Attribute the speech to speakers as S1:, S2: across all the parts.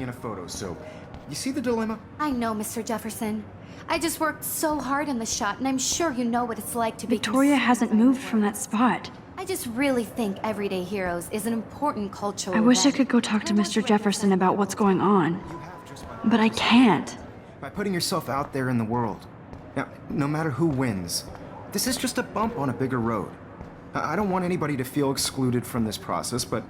S1: in a photo, so you see the dilemma?
S2: I know, Mr. Jefferson. I just worked so hard on the shot, and I'm sure you know what it's like to be...
S3: Victoria hasn't moved from that spot.
S2: I just really think Everyday Heroes is an important cultural
S3: I wish I
S2: event.
S3: could go talk to Mr. Jefferson about what's going on. But I can't.
S1: By putting yourself out there in the world. Now, no matter who wins, this is just a bump on a bigger road. I don't want anybody to feel excluded from this process, but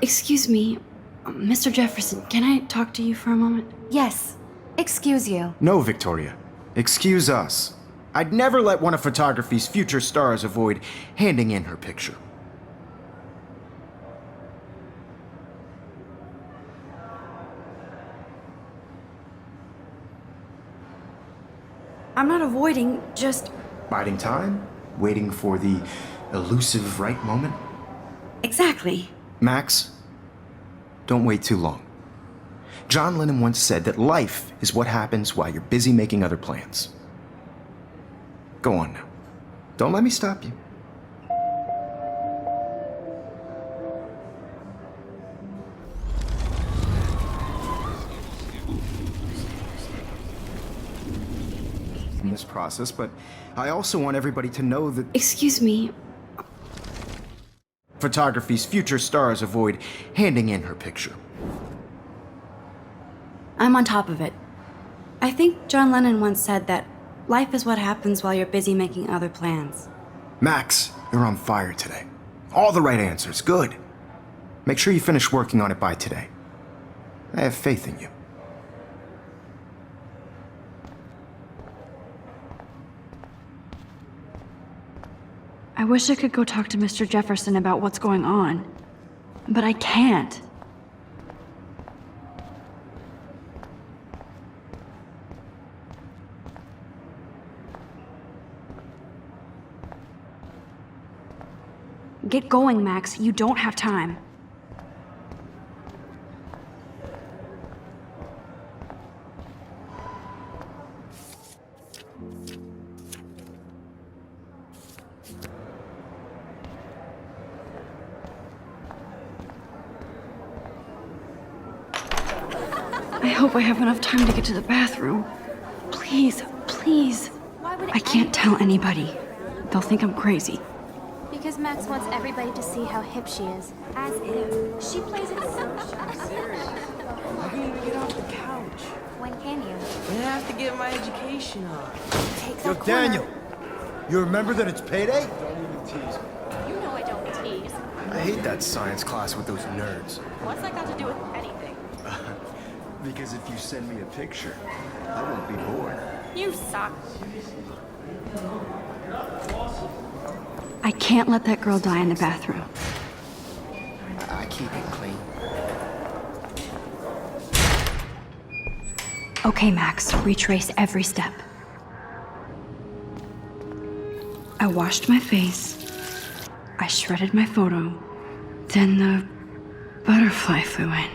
S3: Excuse me, Mr. Jefferson, can I talk to you for a moment?
S2: Yes. Excuse you.
S1: No, Victoria. Excuse us. I'd never let one of photography's future stars avoid handing in her picture.
S3: I'm not avoiding, just...
S1: Biding time? Waiting for the elusive right moment?
S3: Exactly.
S1: Max, don't wait too long. John Lennon once said that life is what happens while you're busy making other plans. Go on now. Don't let me stop you. In this process, but I also want everybody to know that
S3: Excuse me,
S1: photography's future stars avoid handing in her picture.
S3: I'm on top of it. I think John Lennon once said that life is what happens while you're busy making other plans.
S1: Max, you're on fire today. All the right answers, good. Make sure you finish working on it by today. I have faith in you.
S3: I wish I could go talk to Mr. Jefferson about what's going on. But I can't. Get going, Max. You don't have time. I hope I have enough time to get to the bathroom. Please, please. I can't tell anybody. They'll think I'm crazy.
S4: Because Max wants everybody to see how hip she is. As if she plays it so
S5: I can't even get off the couch.
S4: When can you?
S5: I have to get my education on.
S4: Take
S6: Yo,
S4: that corner.
S6: Daniel, you remember that it's payday?
S1: Don't even tease me.
S4: You know I don't tease.
S1: I hate that science class with those nerds.
S4: What's that got to do with anything?
S1: Because if you send me a picture, I won't be bored.
S4: You suck.
S3: I can't let that girl die in the bathroom.
S1: I keep it clean.
S3: Okay, Max, retrace every step. I washed my face. I shredded my photo. Then the butterfly flew in.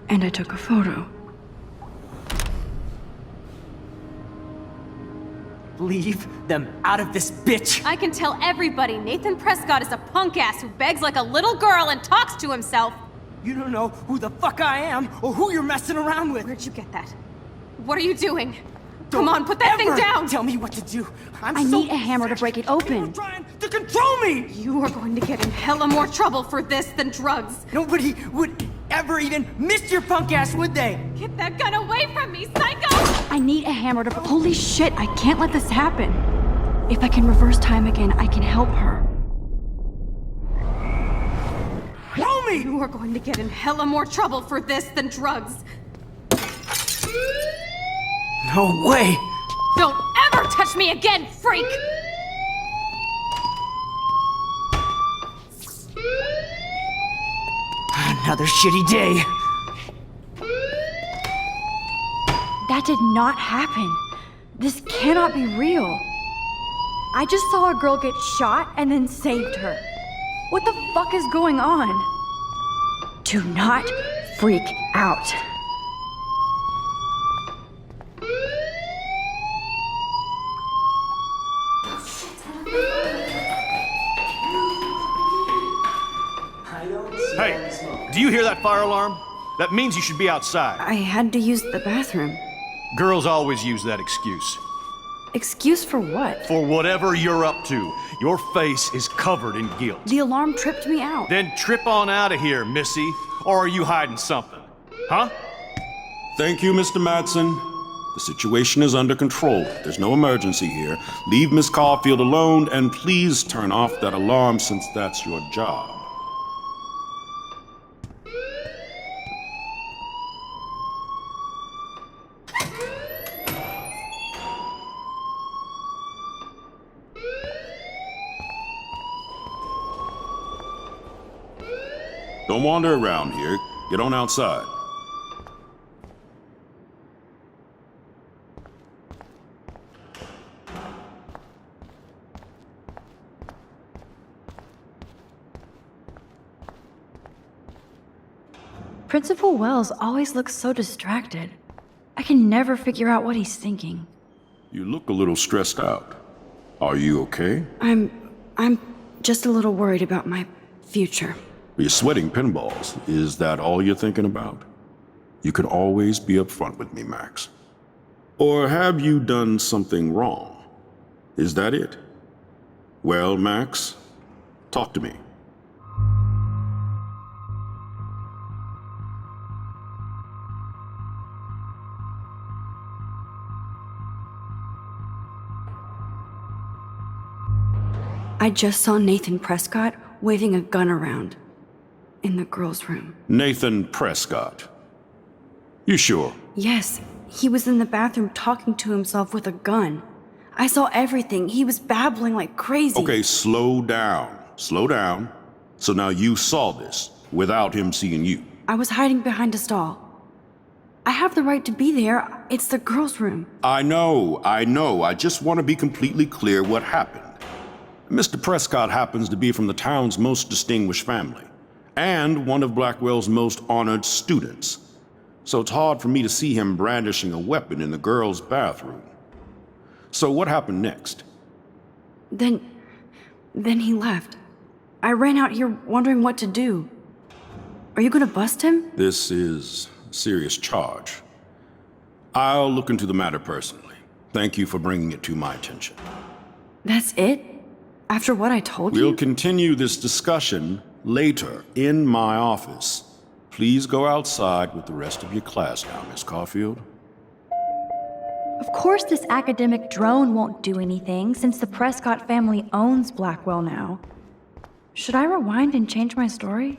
S3: And I took a photo.
S5: Leave them out of this bitch!
S7: I can tell everybody Nathan Prescott is a punk ass who begs like a little girl and talks to himself.
S5: You don't know who the fuck I am or who you're messing around with!
S7: Where'd you get that? What are you doing? Come on, put that thing
S5: Ever
S7: down!
S5: Tell me what to do!
S3: I need a hammer to break it open.
S5: You're trying to control me!
S7: You are going to get in hella more trouble for this than drugs.
S5: Nobody would ever even miss your punk ass, would they?
S7: Get that gun away from me, psycho!
S3: I need a hammer to... Holy shit, I can't let this happen. If I can reverse time again, I can help her.
S5: Show me!
S7: You are going to get in hella more trouble for this than drugs.
S5: No way!
S7: Don't ever touch me again, freak!
S5: Another shitty day.
S3: That did not happen. This cannot be real. I just saw a girl get shot and then saved her. What the fuck is going on? Do not freak out.
S8: Hey, do you hear that fire alarm? That means you should be outside.
S3: I had to use the bathroom.
S8: Girls always use that excuse.
S3: Excuse for what?
S8: For whatever you're up to. Your face is covered in guilt.
S3: The alarm tripped me out.
S8: Then trip on out of here, Missy. Or are you hiding something? Huh?
S9: Thank you, Mr. Madsen. The situation is under control. There's no emergency here. Leave Miss Caulfield alone, and please turn off that alarm since that's your job. Don't wander around here. Get on outside.
S3: Principal Wells always looks so distracted. I can never figure out what he's thinking.
S9: You look a little stressed out. Are you okay?
S3: I'm just a little worried about my future.
S9: You're sweating pinballs. Is that all you're thinking about? You can always be upfront with me, Max. Or have you done something wrong? Is that it? Well, Max, talk to me.
S3: I just saw Nathan Prescott waving a gun around in the girls' room.
S9: Nathan Prescott. You sure?
S3: Yes, he was in the bathroom talking to himself with a gun. I saw everything. He was babbling like crazy.
S9: Okay, slow down. Slow down. So now you saw this without him seeing you.
S3: I was hiding behind a stall. I have the right to be there. It's the girls' room.
S9: I know. I just want to be completely clear what happened. Mr. Prescott happens to be from the town's most distinguished family, and one of Blackwell's most honored students. So it's hard for me to see him brandishing a weapon in the girls' bathroom. So what happened next?
S3: Then he left. I ran out here wondering what to do. Are you gonna bust him?
S9: This is a serious charge. I'll look into the matter personally. Thank you for bringing it to my attention.
S3: That's it? After what I told you?
S9: We'll continue this discussion later in my office. Please go outside with the rest of your class now, Miss Caulfield.
S3: Of course this academic drone won't do anything since the Prescott family owns Blackwell now. Should I rewind and change my story?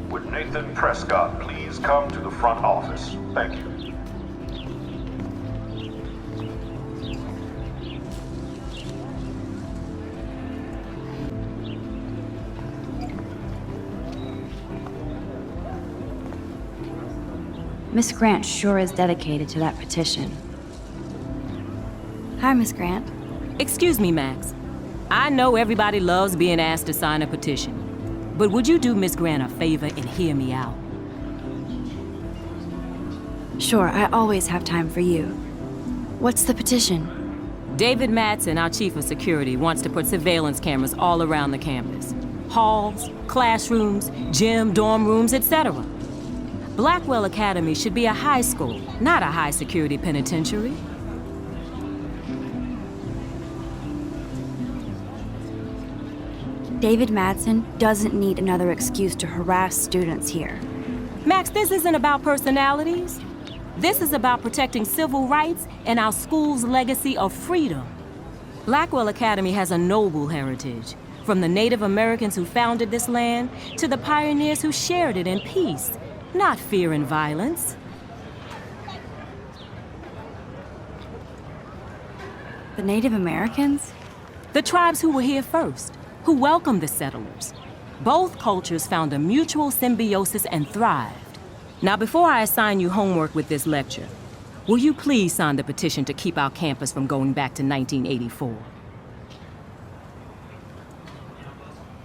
S9: Would Nathan Prescott please come to the front office? Thank you.
S3: Miss Grant sure is dedicated to that petition. Hi, Miss Grant.
S10: Excuse me, Max. I know everybody loves being asked to sign a petition, but would you do Miss Grant a favor and hear me out?
S3: Sure, I always have time for you. What's the petition?
S10: David Madsen, our chief of security, wants to put surveillance cameras all around the campus. Halls, classrooms, gym, dorm rooms, etc. Blackwell Academy should be a high school, not a high-security penitentiary.
S3: David Madsen doesn't need another excuse to harass students here.
S10: Max, this isn't about personalities. This is about protecting civil rights and our school's legacy of freedom. Blackwell Academy has a noble heritage, from the Native Americans who founded this land to the pioneers who shared it in peace, not fear and violence.
S3: The Native Americans?
S10: The tribes who were here first, who welcomed the settlers. Both cultures found a mutual symbiosis and thrived. Now, before I assign you homework with this lecture, will you please sign the petition to keep our campus from going back to 1984?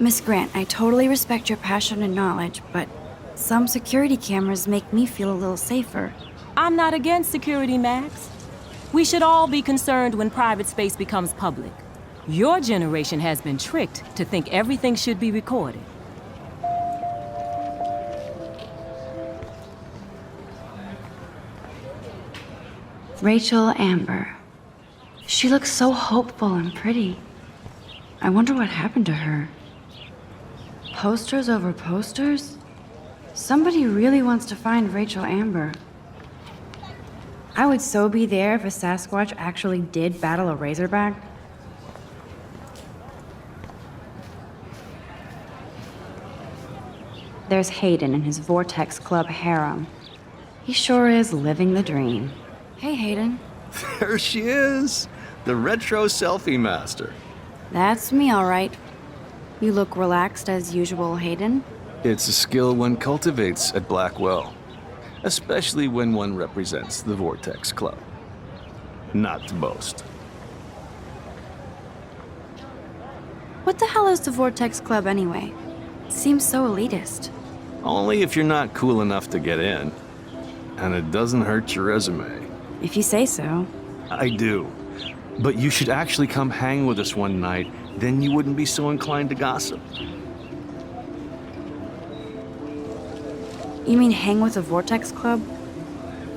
S3: Miss Grant, I totally respect your passion and knowledge, but some security cameras make me feel a little safer.
S10: I'm not against security, Max. We should all be concerned when private space becomes public. Your generation has been tricked to think everything should be recorded.
S3: Rachel Amber. She looks so hopeful and pretty. I wonder what happened to her. Posters over posters? Somebody really wants to find Rachel Amber. I would so be there if a Sasquatch actually did battle a Razorback. There's Hayden and his Vortex Club harem. He sure is living the dream. Hey, Hayden.
S11: There she is, the retro selfie master.
S3: That's me, all right. You look relaxed as usual, Hayden.
S11: It's a skill one cultivates at Blackwell, especially when one represents the Vortex Club. Not to boast.
S3: What the hell is the Vortex Club anyway? It seems so elitist.
S11: Only if you're not cool enough to get in. And it doesn't hurt your resume.
S3: If you say so.
S11: I do. But you should actually come hang with us one night, then you wouldn't be so inclined to gossip.
S3: You mean hang with the Vortex Club?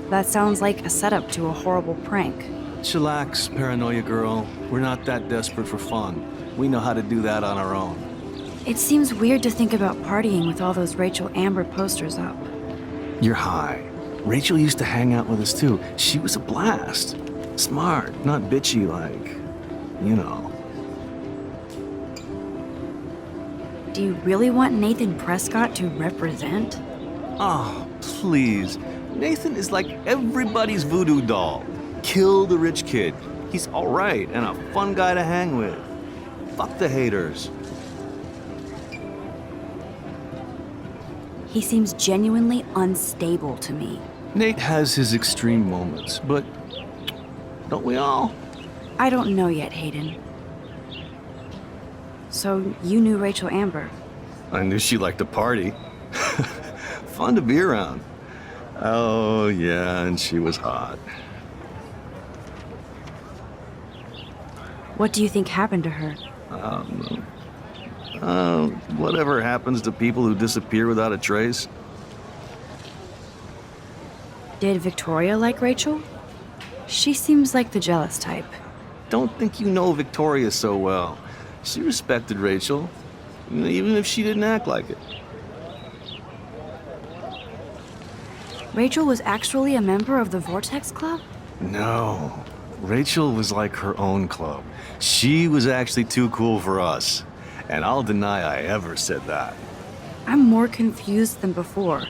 S3: That sounds like a setup to a horrible prank.
S11: Chillax, paranoia girl. We're not that desperate for fun. We know how to do that on our own.
S3: It seems weird to think about partying with all those Rachel Amber posters up.
S11: You're high. Rachel used to hang out with us too. She was a blast. Smart, not bitchy like, you know.
S3: Do you really want Nathan Prescott to represent?
S11: Oh, please. Nathan is like everybody's voodoo doll. Kill the rich kid. He's all right and a fun guy to hang with. Fuck the haters.
S3: He seems genuinely unstable to me.
S11: Nate has his extreme moments, but don't we all?
S3: I don't know yet, Hayden. So, you knew Rachel Amber?
S11: I knew she liked to party. Fun to be around. Oh, yeah, and she was hot.
S3: What do you think happened to her?
S11: Whatever happens to people who disappear without a trace.
S3: Did Victoria like Rachel? She seems like the jealous type.
S11: Don't think you know Victoria so well. She respected Rachel, even if she didn't act like it.
S3: Rachel was actually a member of the Vortex Club?
S11: No. Rachel was like her own club. She was actually too cool for us. And I'll deny I ever said that.
S3: I'm more confused than before.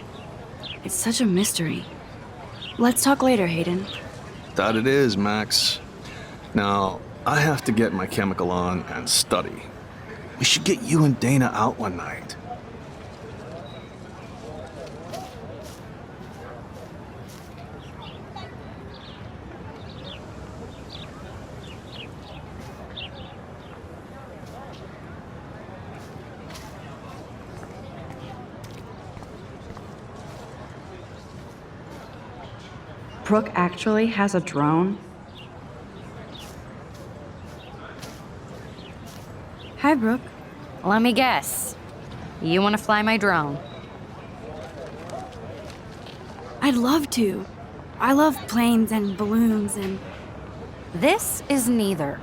S3: It's such a mystery. Let's talk later, Hayden.
S11: That it is, Max. Now, I have to get my chemical on and study. We should get you and Dana out one night.
S3: Brooke actually has a drone? Hi, Brooke.
S12: Let me guess. You want to fly my drone?
S3: I'd love to. I love planes and balloons and...
S12: This is neither.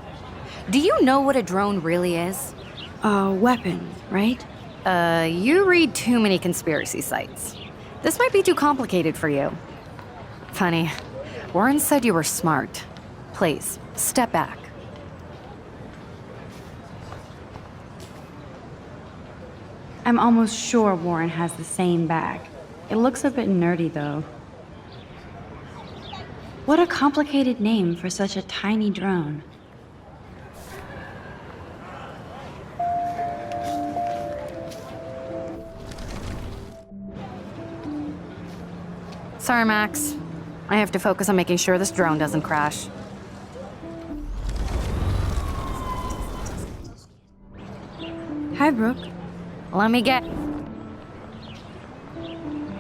S12: Do you know what a drone really is?
S3: A weapon, right?
S12: You read too many conspiracy sites. This might be too complicated for you. Funny, Warren said you were smart. Please, step back.
S3: I'm almost sure Warren has the same bag. It looks a bit nerdy, though. What a complicated name for such a tiny drone.
S12: Sorry, Max. I have to focus on making sure this drone doesn't crash.
S3: Hi, Brooke.
S12: Let me get...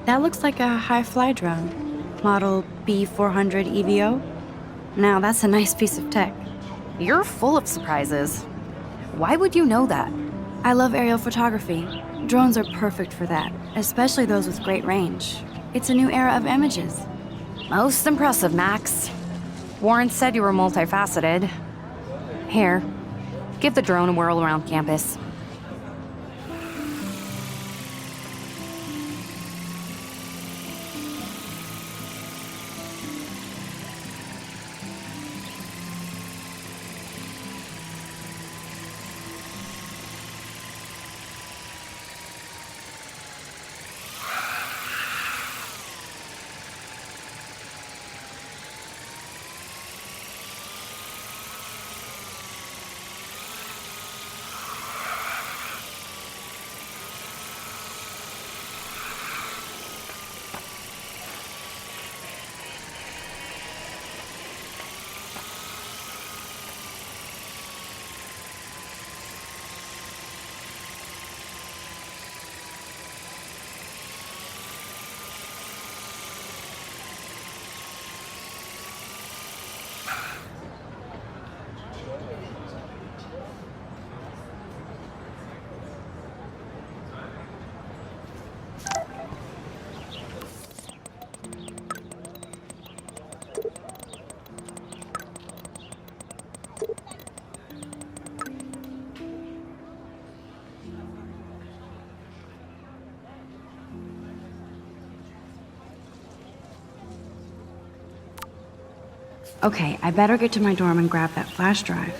S3: That looks like a high-fly drone. Model B400 EVO. Now, that's a nice piece of tech.
S12: You're full of surprises. Why would you know that?
S3: I love aerial photography. Drones are perfect for that, especially those with great range. It's a new era of images.
S12: Most impressive, Max. Warren said you were multifaceted. Here, give the drone a whirl around campus.
S3: Okay, I better get to my dorm and grab that flash drive.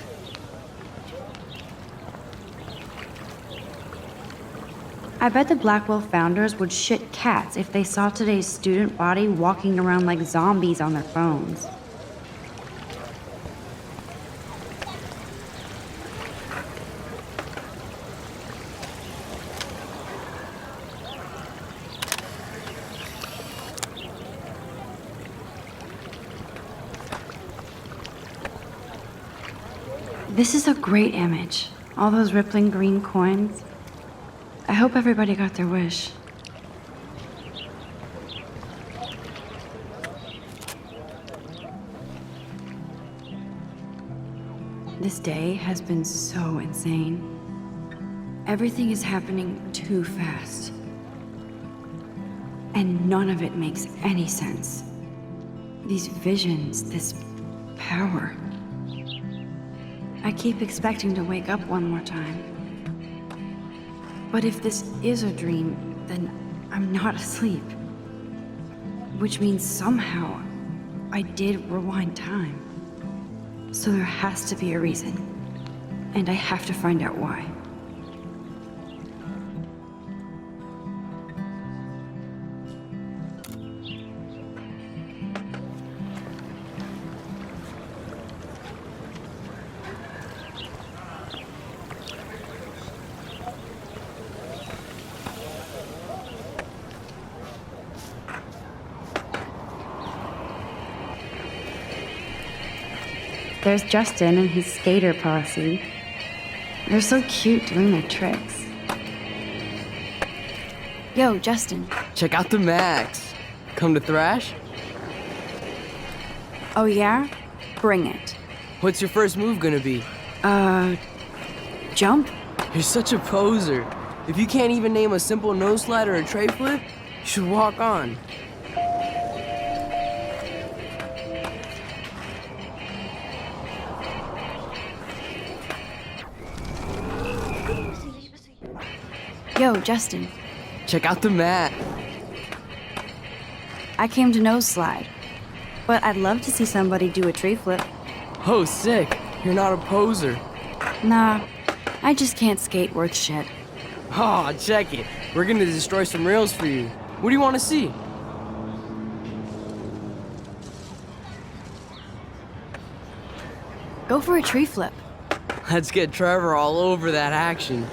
S3: I bet the Blackwell founders would shit cats if they saw today's student body walking around like zombies on their phones. This is a great image. All those rippling green coins. I hope everybody got their wish. This day has been so insane. Everything is happening too fast. And none of it makes any sense. These visions, this power. I keep expecting to wake up one more time. But if this is a dream, then I'm not asleep. Which means somehow I did rewind time. So there has to be a reason. And I have to find out why. There's Justin and his skater posse. They're so cute doing their tricks. Yo, Justin.
S13: Check out the Max. Come to thrash?
S3: Oh yeah? Bring it.
S13: What's your first move gonna be?
S3: Jump?
S13: You're such a poser. If you can't even name a simple nose slide or a tray flip, you should walk on.
S3: Yo, Justin.
S13: Check out the mat.
S3: I came to nose slide, but I'd love to see somebody do a tree flip.
S13: Oh, sick. You're not a poser.
S3: Nah, I just can't skate worth shit.
S13: Aw, check it. We're gonna destroy some rails for you. What do you want to see?
S3: Go for a tree flip.
S13: Let's get Trevor all over that action.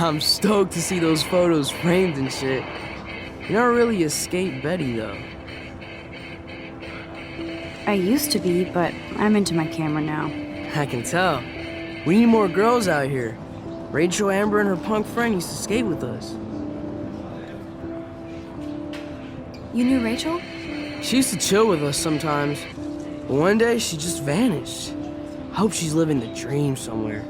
S13: I'm stoked to see those photos framed and shit. You're not really a skate Betty, though.
S3: I used to be, but I'm into my camera now.
S13: I can tell. We need more girls out here. Rachel, Amber, and her punk friend used to skate with us.
S3: You knew Rachel?
S13: She used to chill with us sometimes. But one day, she just vanished. I hope she's living the dream somewhere.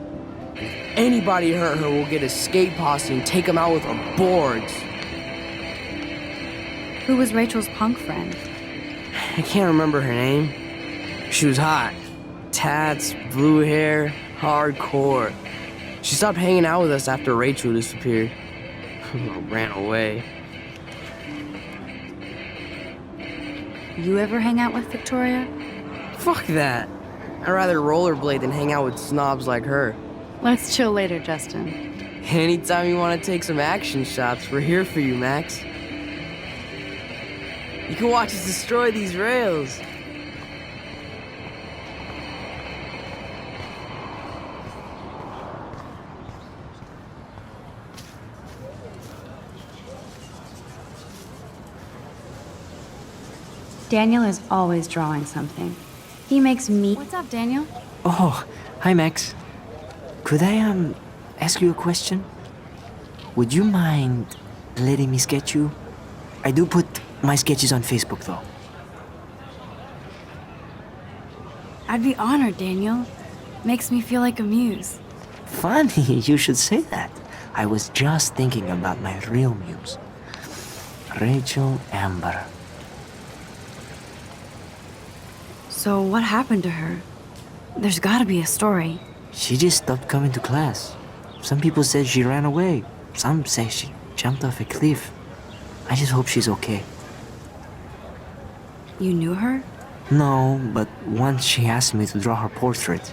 S13: If anybody hurt her, we'll get a skate posse and take them out with our boards.
S3: Who was Rachel's punk friend?
S13: I can't remember her name. She was hot. Tats, blue hair, hardcore. She stopped hanging out with us after Rachel disappeared. Ran away.
S3: You ever hang out with Victoria?
S13: Fuck that. I'd rather rollerblade than hang out with snobs like her.
S3: Let's chill later, Justin.
S13: Anytime you want to take some action shots, we're here for you, Max. You can watch us destroy these rails.
S3: Daniel is always drawing something. He makes me... What's up, Daniel?
S14: Oh, hi, Max. Could I, ask you a question? Would you mind letting me sketch you? I do put my sketches on Facebook, though.
S3: I'd be honored, Daniel. Makes me feel like a muse.
S14: Funny, you should say that. I was just thinking about my real muse. Rachel Amber.
S3: So what happened to her? There's gotta be a story.
S14: She just stopped coming to class. Some people said she ran away. Some say she jumped off a cliff. I just hope she's okay.
S3: You knew her?
S14: No, but once she asked me to draw her portrait.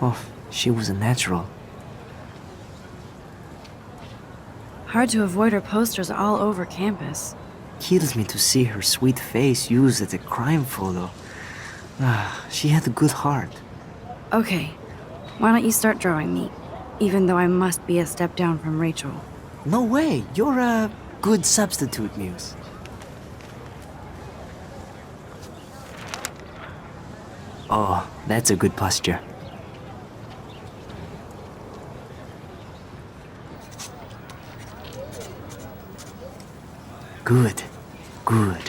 S14: Oh, she was a natural.
S3: Hard to avoid her posters all over campus.
S14: Kills me to see her sweet face used as a crime photo. She had a good heart.
S3: Okay, why don't you start drawing me? Even though I must be a step down from Rachel.
S14: No way, you're a good substitute, Muse. Oh, that's a good posture. Good, good.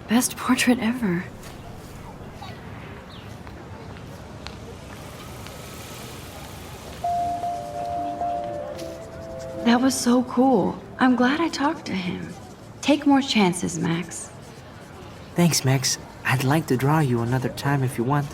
S3: Best portrait ever. That was so cool. I'm glad I talked to him. Take more chances, Max.
S14: Thanks, Max. I'd like to draw you another time if you want.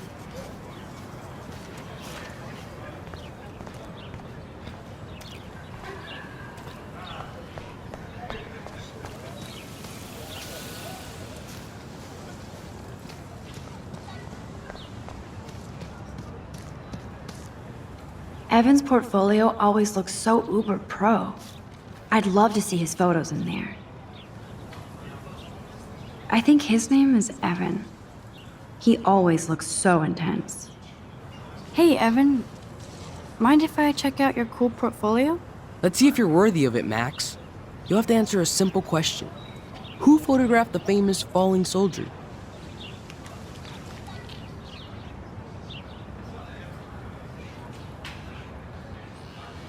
S3: Evan's portfolio always looks so uber pro. I'd love to see his photos in there. I think his name is Evan. He always looks so intense. Hey, Evan. Mind if I check out your cool portfolio?
S13: Let's see if you're worthy of it, Max. You'll have to answer a simple question. Who photographed the famous falling soldier?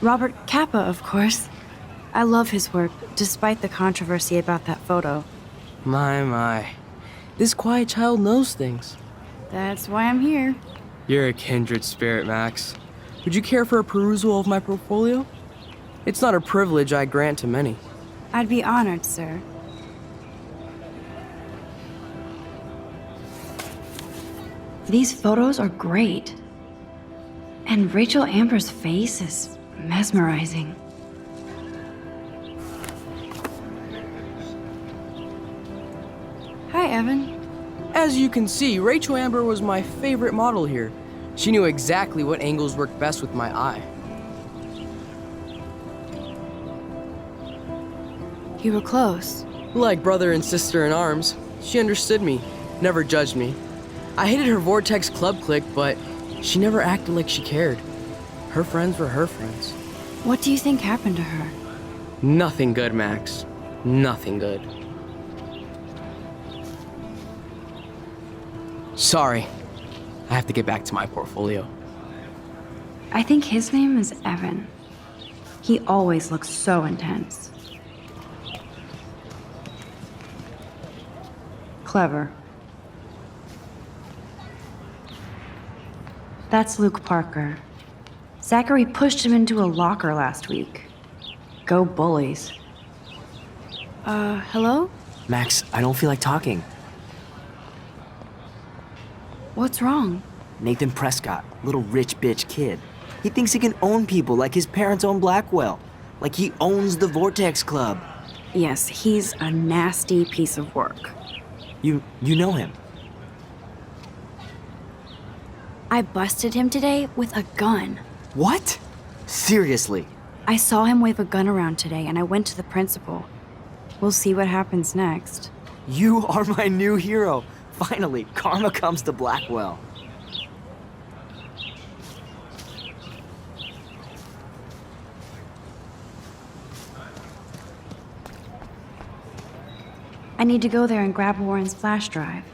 S3: Robert Capa, of course. I love his work, despite the controversy about that photo.
S13: My. This quiet child knows things.
S3: That's why I'm here.
S13: You're a kindred spirit, Max. Would you care for a perusal of my portfolio? It's not a privilege I grant to many.
S3: I'd be honored, sir. These photos are great. And Rachel Amber's face is mesmerizing. Hi, Evan.
S13: As you can see, Rachel Amber was my favorite model here. She knew exactly what angles worked best with my eye.
S3: You were close.
S13: Like brother and sister in arms, she understood me. never judged me. I hated her Vortex Club clique, but she never acted like she cared. Her friends were her friends.
S3: What do you think happened to her?
S13: Nothing good, Max. Nothing good. Sorry. I have to get back to my portfolio.
S3: I think his name is Evan. He always looks so intense. Clever. That's Luke Parker. Zachary pushed him into a locker last week. Go bullies. Hello?
S14: Max, I don't feel like talking.
S3: What's wrong?
S14: Nathan Prescott, little rich bitch kid. He thinks he can own people like his parents own Blackwell. Like he owns the Vortex Club.
S3: Yes, he's a nasty piece of work.
S14: You know him?
S3: I busted him today with a gun.
S14: What? Seriously?
S3: I saw him wave a gun around today and I went to the principal. We'll see what happens next.
S14: You are my new hero. Finally, karma comes to Blackwell.
S3: I need to go there and grab Warren's flash drive.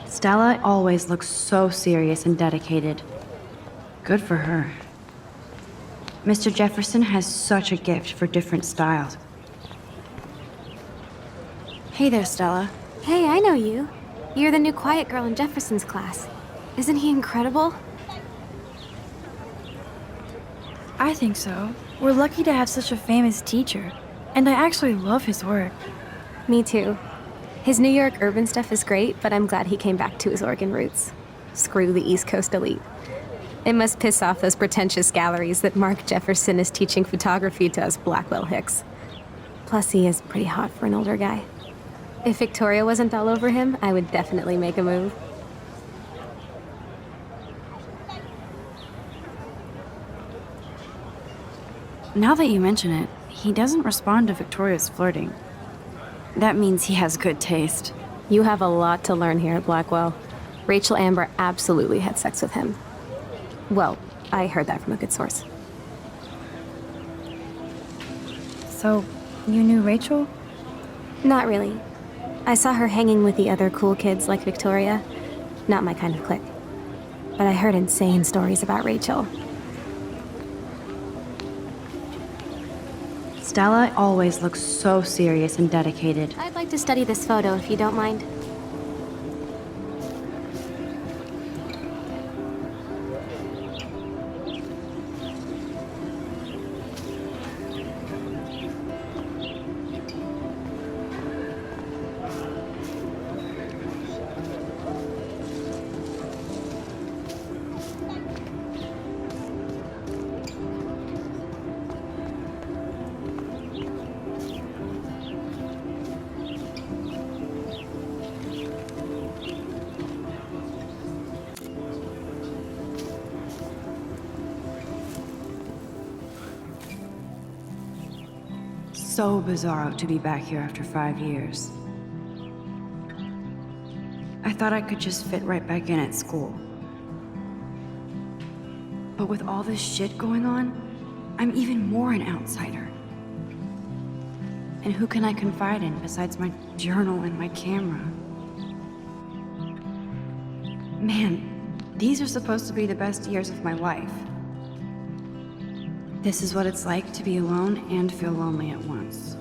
S3: Stella always looks so serious and dedicated. Good for her. Mr. Jefferson has such a gift for different styles. Hey there, Stella.
S4: Hey, I know you. You're the new quiet girl in Jefferson's class. Isn't he incredible?
S3: I think so. We're lucky to have such a famous teacher. And I actually love his work.
S4: Me too. His New York urban stuff is great, but I'm glad he came back to his Oregon roots. Screw the East Coast elite. It must piss off those pretentious galleries that Mark Jefferson is teaching photography to us Blackwell hicks. Plus, he is pretty hot for an older guy. If Victoria wasn't all over him, I would definitely make a move.
S3: Now that you mention it, he doesn't respond to Victoria's flirting. That means he has good taste.
S4: You have a lot to learn here at Blackwell. Rachel Amber absolutely had sex with him. Well, I heard that from a good source.
S3: So, you knew Rachel?
S4: Not really. I saw her hanging with the other cool kids like Victoria. Not my kind of clique. But I heard insane stories about Rachel.
S3: Stella always looks so serious and dedicated.
S4: I'd like to study this photo if you don't mind.
S3: So bizarro to be back here after 5 years. I thought I could just fit right back in at school. But with all this shit going on, I'm even more an outsider. And who can I confide in besides my journal and my camera? Man, these are supposed to be the best years of my life. This is what it's like to be alone and feel lonely at once.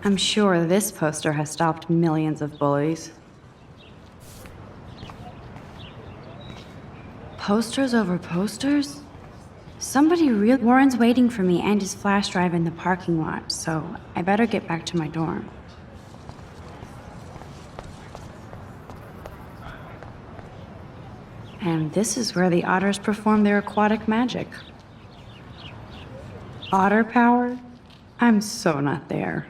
S3: I'm sure this poster has stopped millions of bullies. Posters over posters? Warren's waiting for me and his flash drive in the parking lot, so I better get back to my dorm. And this is where the otters perform their aquatic magic. Otter power? I'm so not there.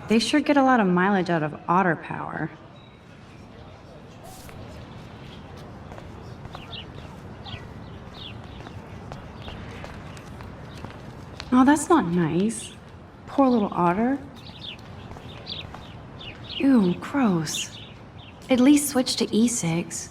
S3: They sure get a lot of mileage out of otter power. Oh, that's not nice. Poor little otter. Ew, gross. At least switch to e-cigs.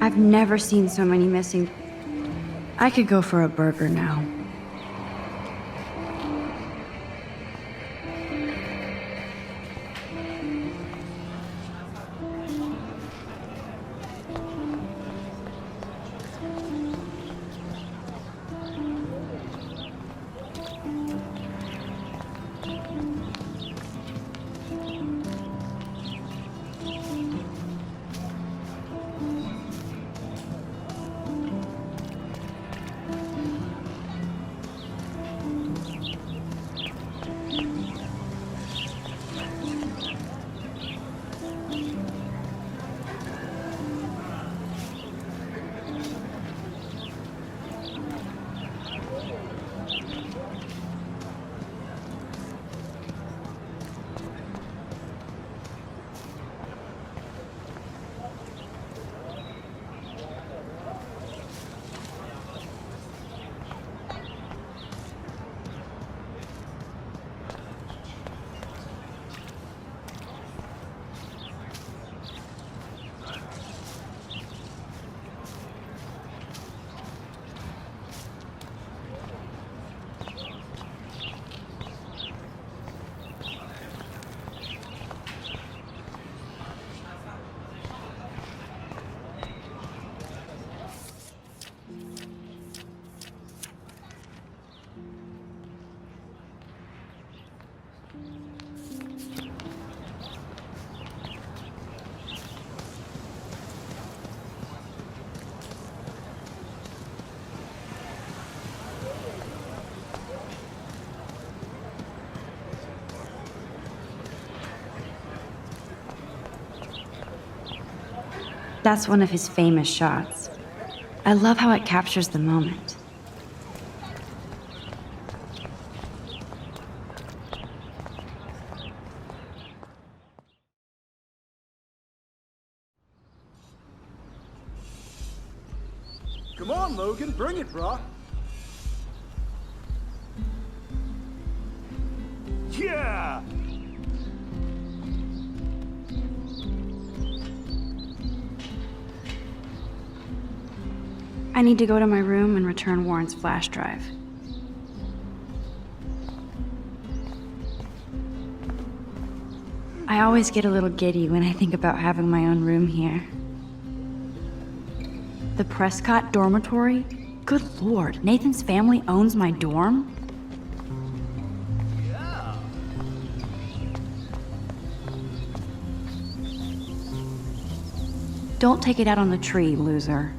S3: I've never seen so many missing. I could go for a burger now. That's one of his famous shots. I love how it captures the moment.
S6: Come on, Logan, bring it, brah.
S8: Yeah!
S3: I need to go to my room and return Warren's flash drive. I always get a little giddy when I think about having my own room here. The Prescott dormitory? Good lord, Nathan's family owns my dorm? Don't take it out on the tree, loser.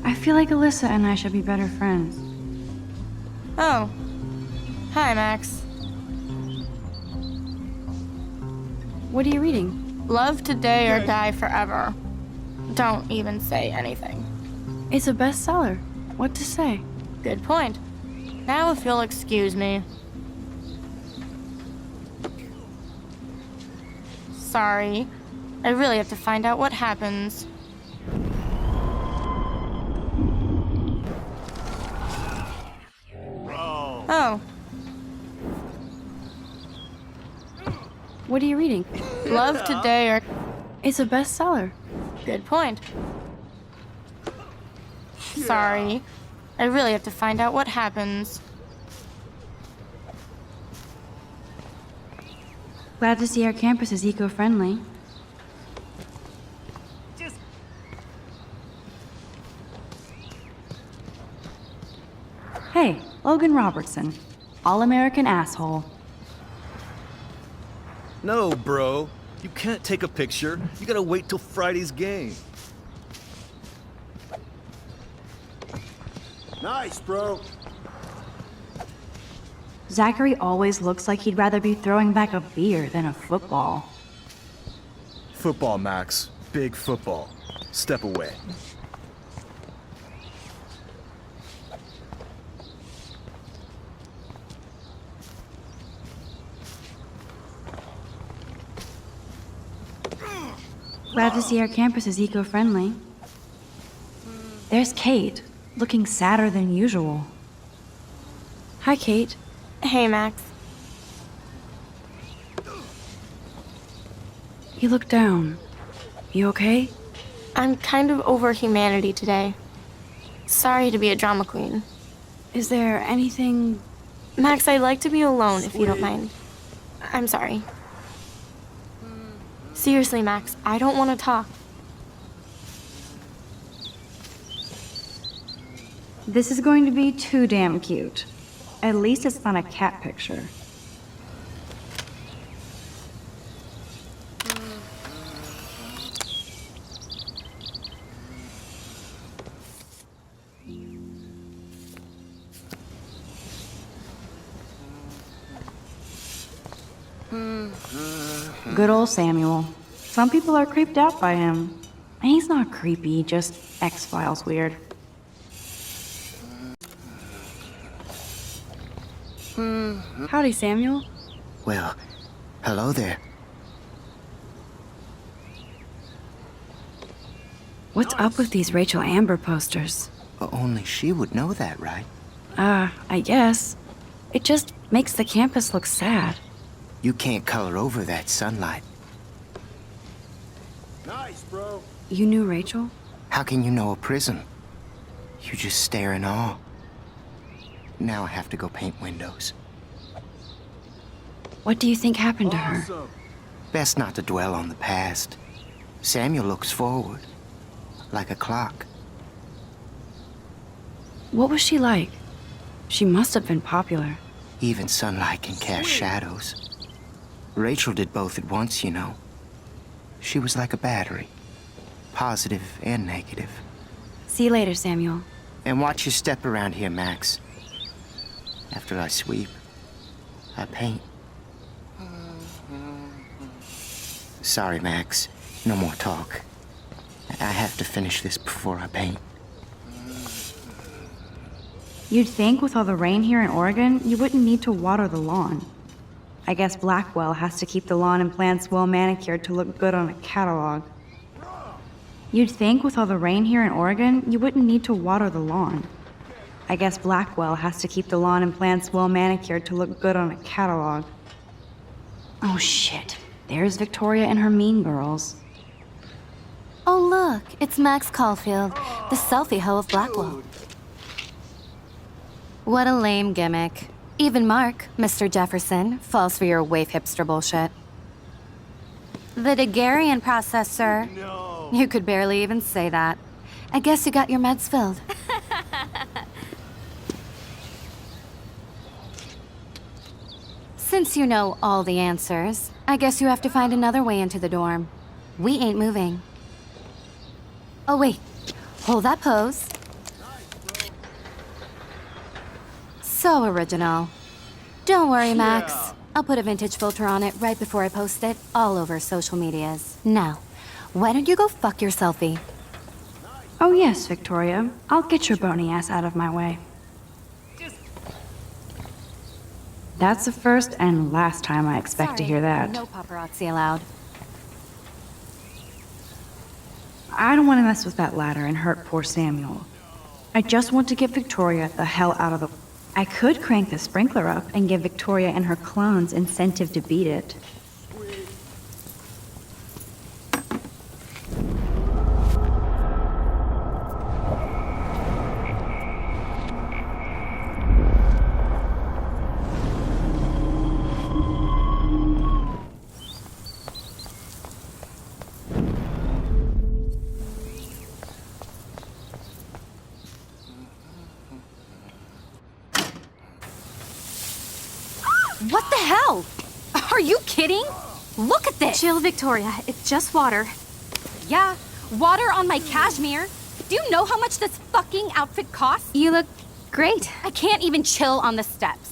S3: I feel like Alyssa and I should be better friends.
S15: Oh. Hi, Max.
S3: What are you reading?
S15: Love Today or Die Forever. Don't even say anything.
S3: It's a bestseller. What to say?
S15: Good point. Now if you'll excuse me. Sorry. I really have to find out what happens. Oh.
S3: What are you reading?
S15: Love Today or...
S3: It's a bestseller.
S15: Good point. Sorry. I really have to find out what happens.
S3: Glad to see our campus is eco-friendly. Hey, Logan Robertson. All-American asshole.
S11: No, bro. You can't take a picture. You gotta wait till Friday's game.
S6: Nice, bro.
S3: Zachary always looks like he'd rather be throwing back a beer than a football.
S6: Football, Max. Big football. Step away.
S3: Glad to see our campus is eco-friendly. There's Kate, looking sadder than usual. Hi, Kate.
S15: Hey, Max.
S3: You look down. You okay?
S15: I'm kind of over humanity today. Sorry to be a drama queen.
S3: Is there anything...
S15: Max, I'd like to be alone if you don't mind. I'm sorry. Seriously, Max, I don't want to talk.
S3: This is going to be too damn cute. At least it's not a cat picture. Good old Samuel. Some people are creeped out by him. And he's not creepy, just X-Files weird. Howdy, Samuel.
S14: Well, hello there.
S3: What's up with these Rachel Amber posters?
S14: Only she would know that, right?
S3: I guess. It just makes the campus look sad.
S14: You can't color over that sunlight.
S6: Nice, bro.
S3: You knew Rachel?
S14: How can you know a prison? You just stare in awe. Now I have to go paint windows.
S3: What do you think happened to her?
S14: Best not to dwell on the past. Samuel looks forward, like a clock.
S3: What was she like? She must have been popular.
S14: Even sunlight can cast shadows. Rachel did both at once, you know. She was like a battery, positive and negative.
S3: See you later, Samuel.
S14: And watch your step around here, Max. After I sweep, I paint. Sorry, Max. No more talk. I have to finish this before I paint.
S3: You'd think with all the rain here in Oregon, you wouldn't need to water the lawn. I guess Blackwell has to keep the lawn and plants well manicured to look good on a catalog. You'd think with all the rain here in Oregon, you wouldn't need to water the lawn. I guess Blackwell has to keep the lawn and plants well manicured to look good on a catalog. Oh shit, there's Victoria and her mean girls.
S2: Oh look, it's Max Caulfield, the selfie hoe of Blackwell. What a lame gimmick. Even Mark, Mr. Jefferson, falls for your waif hipster bullshit. The Daguerrean process, sir. No. You could barely even say that. I guess you got your meds filled. Since you know all the answers, I guess you have to find another way into the dorm. We ain't moving. Oh wait, hold that pose. So original. Don't worry, Max. I'll put a vintage filter on it right before I post it all over social medias. Now, why don't you go fuck your selfie?
S3: Oh yes, Victoria. I'll get your bony ass out of my way. That's the first and last time I expect to hear that.
S2: No paparazzi allowed.
S3: I don't want to mess with that ladder and hurt poor Samuel. I just want to get Victoria the hell out of the... I could crank the sprinkler up and give Victoria and her clones incentive to beat it.
S2: What the hell? Are you kidding? Look at this!
S7: Chill, Victoria. It's just water.
S2: Yeah, water on my cashmere. Do you know how much this fucking outfit costs?
S4: You look great.
S2: I can't even chill on the steps.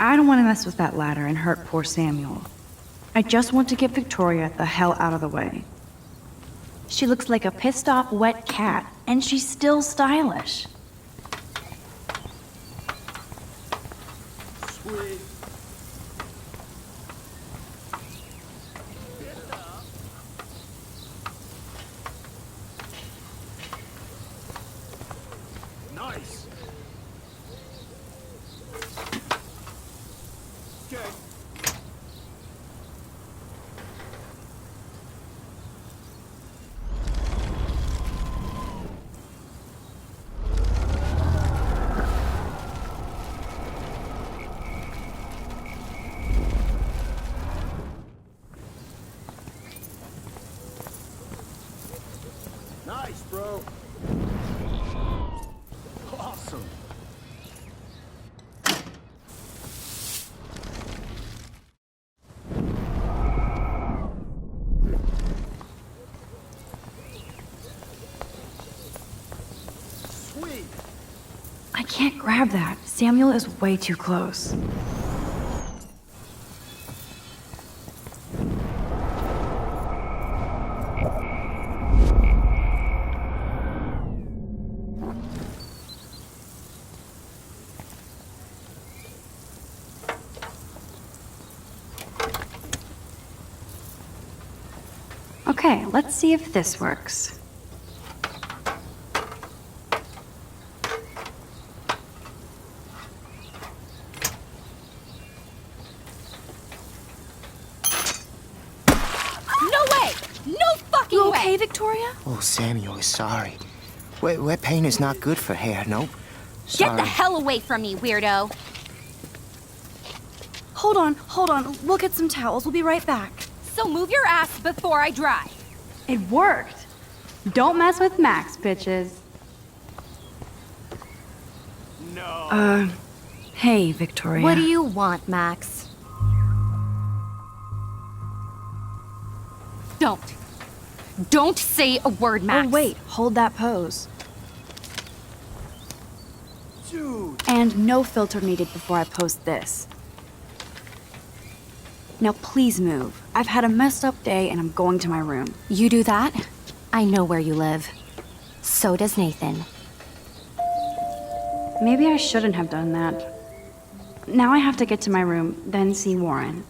S3: I don't want to mess with that ladder and hurt poor Samuel. I just want to get Victoria the hell out of the way. She looks like a pissed off wet cat, and she's still stylish.
S6: Sweet. Nice. Okay. Nice, bro. Awesome. Sweet.
S3: I can't grab that. Samuel is way too close. Okay, let's see if this works.
S2: No way! No fucking
S3: You
S2: way!
S3: okay, Victoria?
S1: Oh, Samuel is sorry. Wet paint is not good for hair, nope.
S2: Get
S1: Sorry.
S2: the hell away from me, weirdo!
S3: Hold on. We'll get some towels. We'll be right back.
S2: So move your ass before I dry.
S3: It worked. Don't mess with Max, bitches.
S8: No.
S3: Hey, Victoria.
S2: What do you want, Max? Don't say a word, Max.
S3: Oh, wait. Hold that pose.
S6: Dude.
S3: And no filter needed before I post this. Now please move. I've had a messed up day and I'm going to my room.
S2: You do that? I know where you live. So does Nathan.
S3: Maybe I shouldn't have done that. Now I have to get to my room, then see Warren.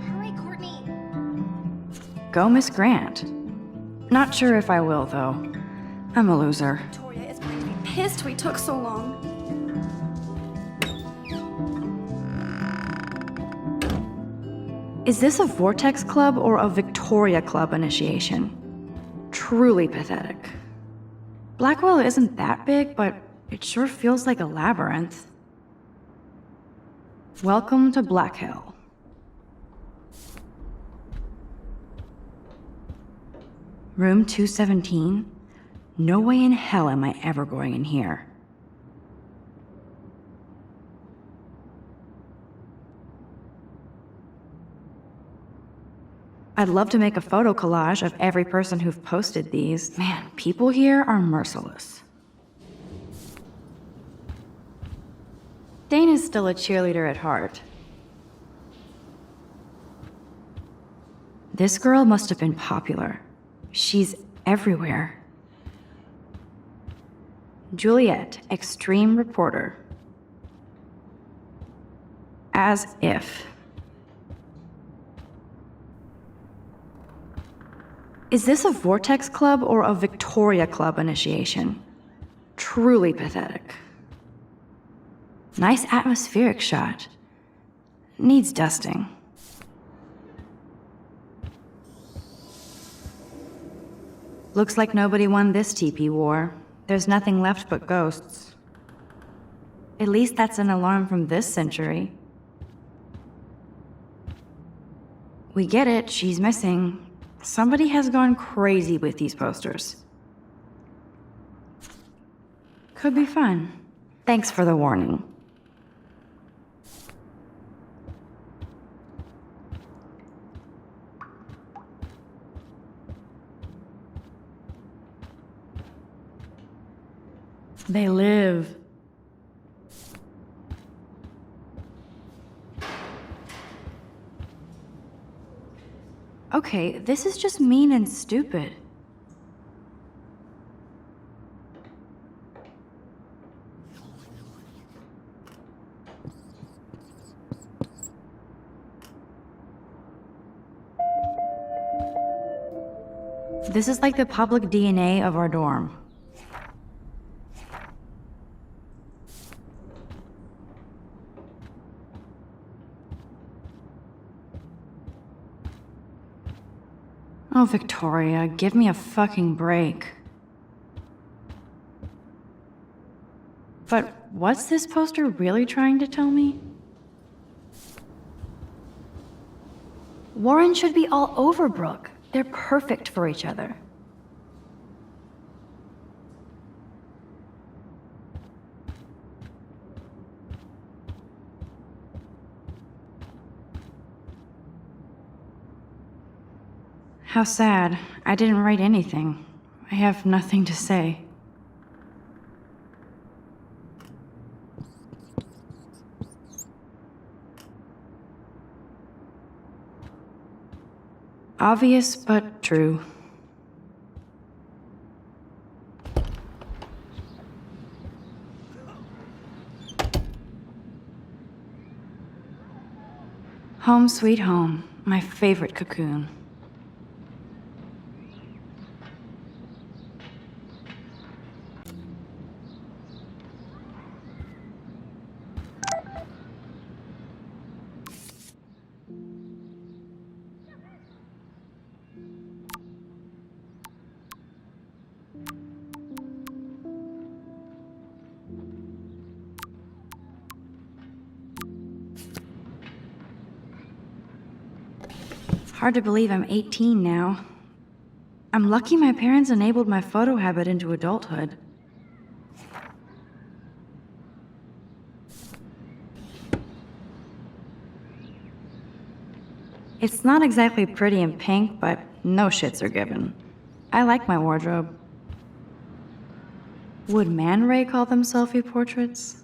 S15: Hurry, Courtney.
S3: Go, Miss Grant. Not sure if I will, though. I'm a loser.
S16: Victoria is going to be pissed we took so long.
S3: Is this a Vortex Club or a Victoria Club initiation? Truly pathetic. Blackwell isn't that big, but it sure feels like a labyrinth. Welcome to Black Hill. Room 217? No way in hell am I ever going in here. I'd love to make a photo collage of every person who've posted these. Man, people here are merciless. Dane is still a cheerleader at heart. This girl must have been popular. She's everywhere. Juliet, extreme reporter. As if. Is this a Vortex Club or a Victoria Club initiation? Truly pathetic. Nice atmospheric shot. Needs dusting. Looks like nobody won this TP war. There's nothing left but ghosts. At least that's an alarm from this century. We get it, she's missing. Somebody has gone crazy with these posters. Could be fun. Thanks for the warning. They live. Okay, this is just mean and stupid. This is like the public DNA of our dorm. Oh, Victoria, give me a fucking break. But what's this poster really trying to tell me? Warren should be all over Brooke. They're perfect for each other. How sad. I didn't write anything. I have nothing to say. Obvious, but true. Home sweet home, my favorite cocoon. Hard to believe I'm 18 now. I'm lucky my parents enabled my photo habit into adulthood. It's not exactly pretty and pink, but no shits are given. I like my wardrobe. Would Man Ray call them selfie portraits?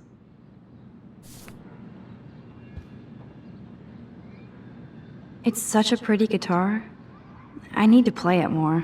S3: It's such a pretty guitar. I need to play it more.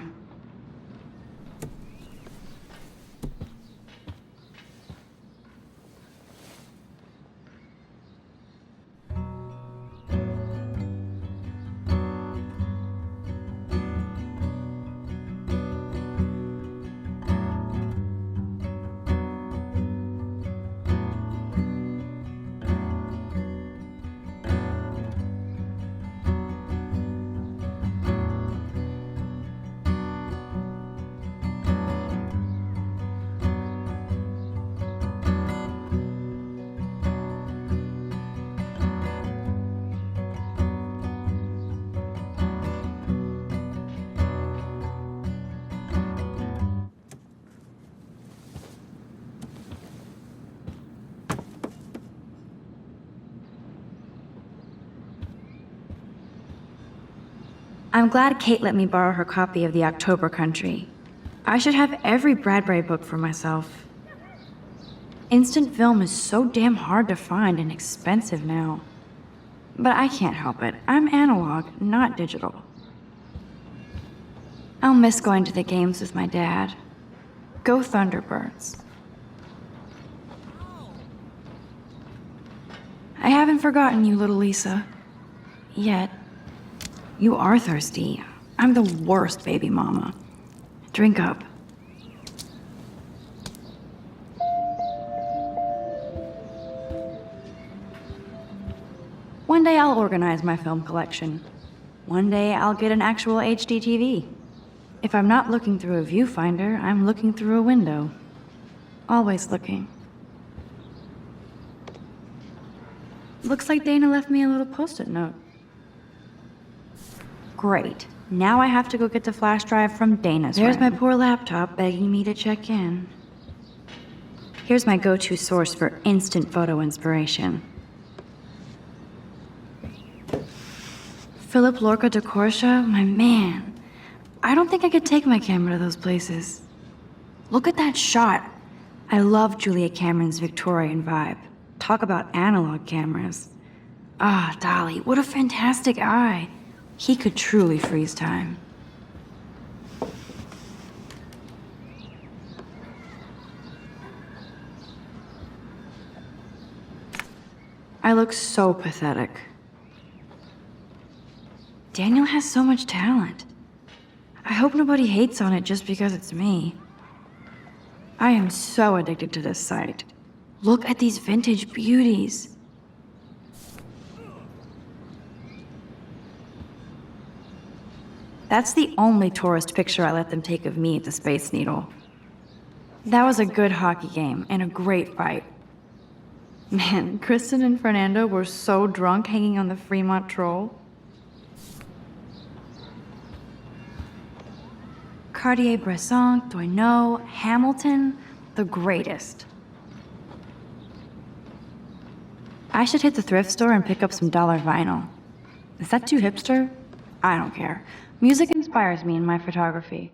S3: I'm glad Kate let me borrow her copy of The October Country. I should have every Bradbury book for myself. Instant film is so damn hard to find and expensive now. But I can't help it. I'm analog, not digital. I'll miss going to the games with my dad. Go Thunderbirds. I haven't forgotten you, little Lisa. Yet. You are thirsty. I'm the worst baby mama. Drink up. One day I'll organize my film collection. One day I'll get an actual HD TV. If I'm not looking through a viewfinder, I'm looking through a window. Always looking. Looks like Dana left me a little post-it note. Great. Now I have to go get the flash drive from Dana's There's my poor laptop begging me to check in. Here's my go-to source for instant photo inspiration. Philip Lorca de Corsia, my man. I don't think I could take my camera to those places. Look at that shot. I love Julia Cameron's Victorian vibe. Talk about analog cameras. Ah, Dolly, what a fantastic eye. He could truly freeze time. I look so pathetic. Daniel has so much talent. I hope nobody hates on it just because it's me. I am so addicted to this site. Look at these vintage beauties. That's the only tourist picture I let them take of me at the Space Needle. That was a good hockey game and a great fight. Man, Kristen and Fernando were so drunk hanging on the Fremont Troll. Cartier-Bresson, Doisneau, Hamilton, the greatest. I should hit the thrift store and pick up some dollar vinyl. Is that too hipster? I don't care. Music inspires me in my photography.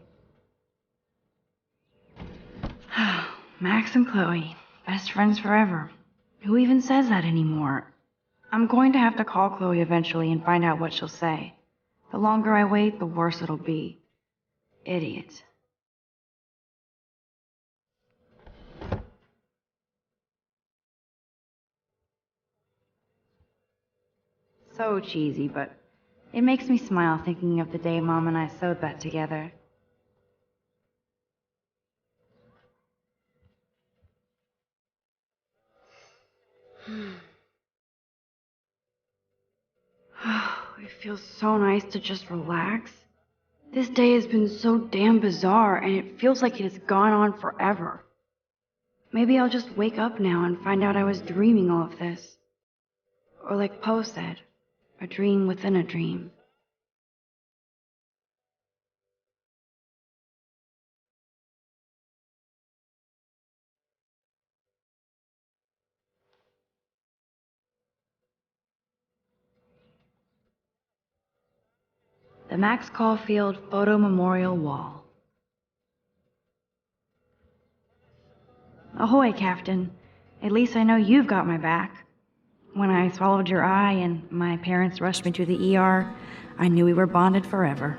S3: Max and Chloe, best friends forever. Who even says that anymore? I'm going to have to call Chloe eventually and find out what she'll say. The longer I wait, the worse it'll be. Idiot. So cheesy, but it makes me smile thinking of the day Mom and I sewed that together. It feels so nice to just relax. This day has been so damn bizarre, and it feels like it has gone on forever. Maybe I'll just wake up now and find out I was dreaming all of this. Or like Poe said, a dream within a dream. The Max Caulfield Photo Memorial Wall. Ahoy, Captain. At least I know you've got my back. When I swallowed your eye and my parents rushed me to the ER, I knew we were bonded forever.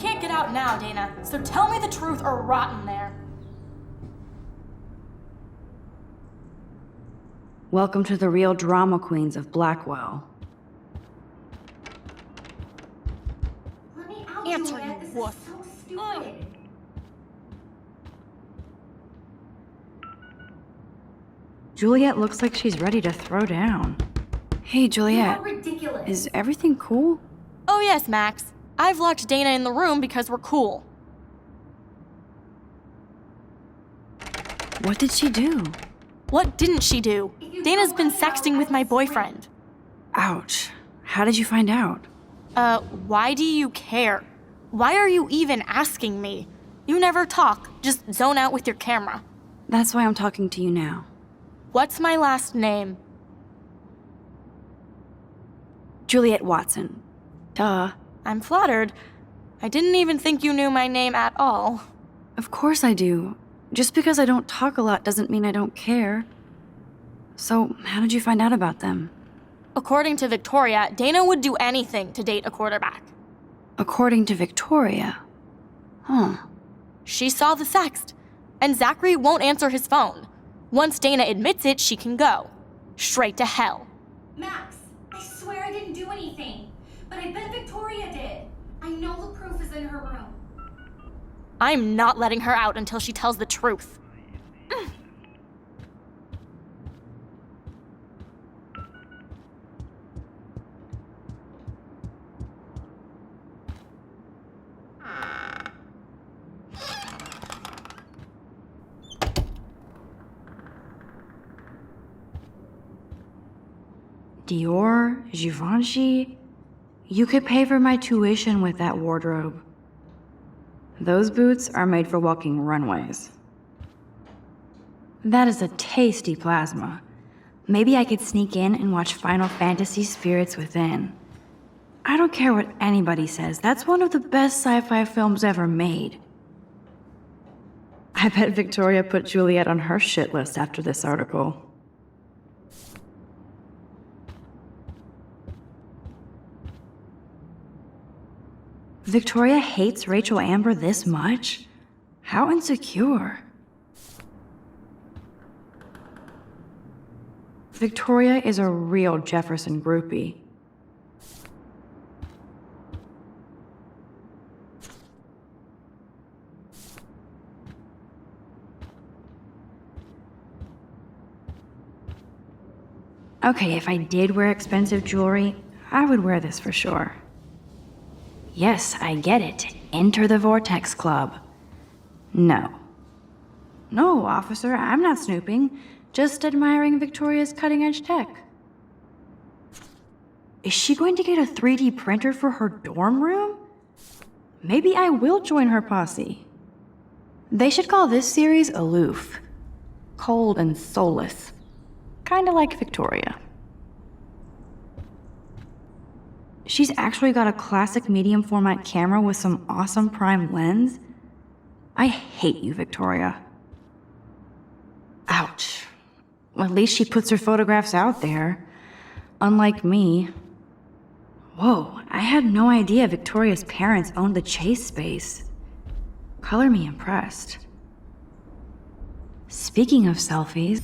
S17: can't get out now, Dana, so tell me the truth or rot in there.
S3: Welcome to the real drama queens of Blackwell.
S7: Let me out,
S17: Answer,
S7: Juliet.
S17: you
S7: This
S17: wuss.
S7: is so stupid.
S3: Juliet looks like she's ready to throw down. Hey, Juliet.
S7: You're ridiculous.
S3: Is everything cool?
S17: Oh yes, Max. I've locked Dana in the room because we're cool.
S3: What did she do?
S17: What didn't she do? Dana's been sexting with my boyfriend.
S3: Ouch. How did you find out?
S17: Why do you care? Why are you even asking me? You never talk, just zone out with your camera.
S3: That's why I'm talking to you now.
S17: What's my last name?
S3: Juliet Watson. Duh.
S17: I'm flattered. I didn't even think you knew my name at all.
S3: Of course I do. Just because I don't talk a lot doesn't mean I don't care. So, how did you find out about them?
S17: According to Victoria, Dana would do anything to date a quarterback.
S3: According to Victoria? Huh.
S17: She saw the sext, and Zachary won't answer his phone. Once Dana admits it, she can go. Straight to hell.
S7: Max, I swear I didn't do anything. But I bet Victoria did. I know the proof is in her room.
S17: I'm not letting her out until she tells the truth.
S3: Dior, Givenchy. You could pay for my tuition with that wardrobe. Those boots are made for walking runways. That is a tasty plasma. Maybe I could sneak in and watch Final Fantasy Spirits Within. I don't care what anybody says, that's one of the best sci-fi films ever made. I bet Victoria put Juliet on her shit list after this article. Victoria hates Rachel Amber this much? How insecure. Victoria is a real Jefferson groupie. Okay, if I did wear expensive jewelry, I would wear this for sure. Yes, I get it. Enter the Vortex Club. No. No, officer, I'm not snooping. Just admiring Victoria's cutting-edge tech. Is she going to get a 3D printer for her dorm room? Maybe I will join her posse. They should call this series Aloof. Cold and soulless. Kinda like Victoria. She's actually got a classic medium format camera with some awesome prime lens. I hate you, Victoria. Ouch. Well, at least she puts her photographs out there. Unlike me. Whoa, I had no idea Victoria's parents owned the Chase space. Color me impressed. Speaking of selfies...